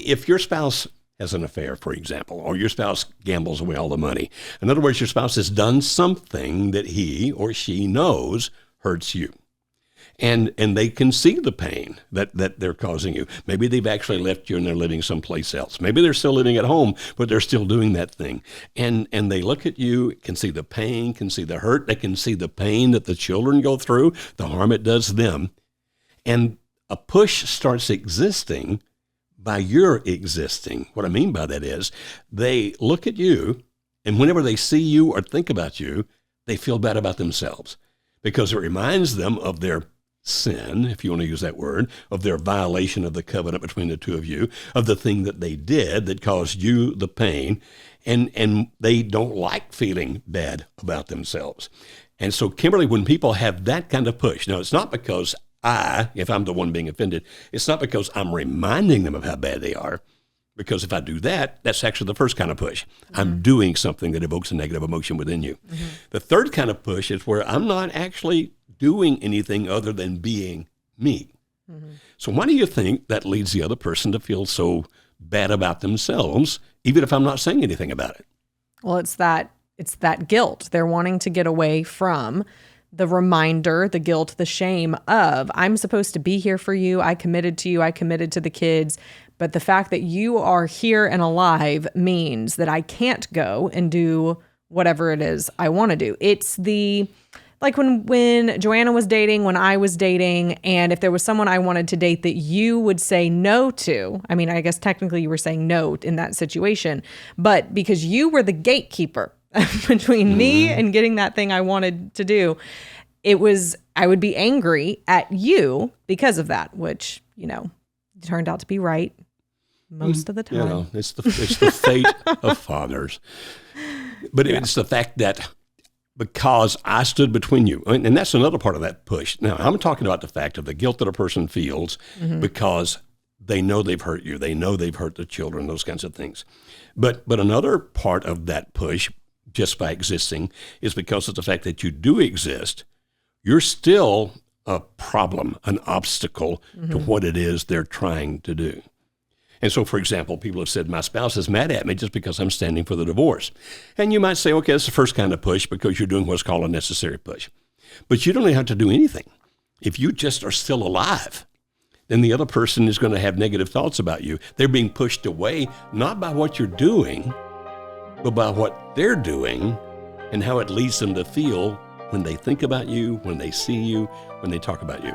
if your spouse has an affair, for example, or your spouse gambles away all the money, in other words, your spouse has done something that he or she knows hurts you. And they can see the pain that they're causing you. Maybe they've actually left you and they're living someplace else. Maybe they're still living at home, but they're still doing that thing. And they look at you, can see the pain, can see the hurt. They can see the pain that the children go through, the harm it does them. And a push starts existing by your existing. What I mean by that is they look at you, and whenever they see you or think about you, they feel bad about themselves because it reminds them of their sin, if you want to use that word, of their violation of the covenant between the two of you, of the thing that they did that caused you the pain, and they don't like feeling bad about themselves. And so, Kimberly, when people have that kind of push, now it's not because if I'm the one being offended, it's not because I'm reminding them of how bad they are, because if I do that, that's actually the first kind of push. Mm-hmm. I'm doing something that evokes a negative emotion within you. Mm-hmm. The third kind of push is where I'm not actually doing anything other than being me. Mm-hmm. So why do you think that leads the other person to feel so bad about themselves, even if I'm not saying anything about it? Well, it's that guilt. They're wanting to get away from the reminder, the guilt, the shame of, I'm supposed to be here for you. I committed to you. I committed to the kids. But the fact that you are here and alive means that I can't go and do whatever it is I want to do. It's like when Joanna was dating, when I was dating, and if there was someone I wanted to date that you would say no to, I mean, I guess technically you were saying no in that situation, but because you were the gatekeeper between me and getting that thing I wanted to do, I would be angry at you because of that, which, turned out to be right most of the time. It's the fate of fathers. But it's the fact that because I stood between you, and that's another part of that push. Now, I'm talking about the fact of the guilt that a person feels because they know they've hurt you. They know they've hurt the children, those kinds of things. But another part of that push, just by existing, is because of the fact that you do exist. You're still a problem, an obstacle to what it is they're trying to do. And so, for example, people have said, my spouse is mad at me just because I'm standing for the divorce. And you might say, okay, that's the first kind of push because you're doing what's called a necessary push. But you don't have to do anything. If you just are still alive, then the other person is going to have negative thoughts about you. They're being pushed away, not by what you're doing, but by what they're doing and how it leads them to feel when they think about you, when they see you, when they talk about you.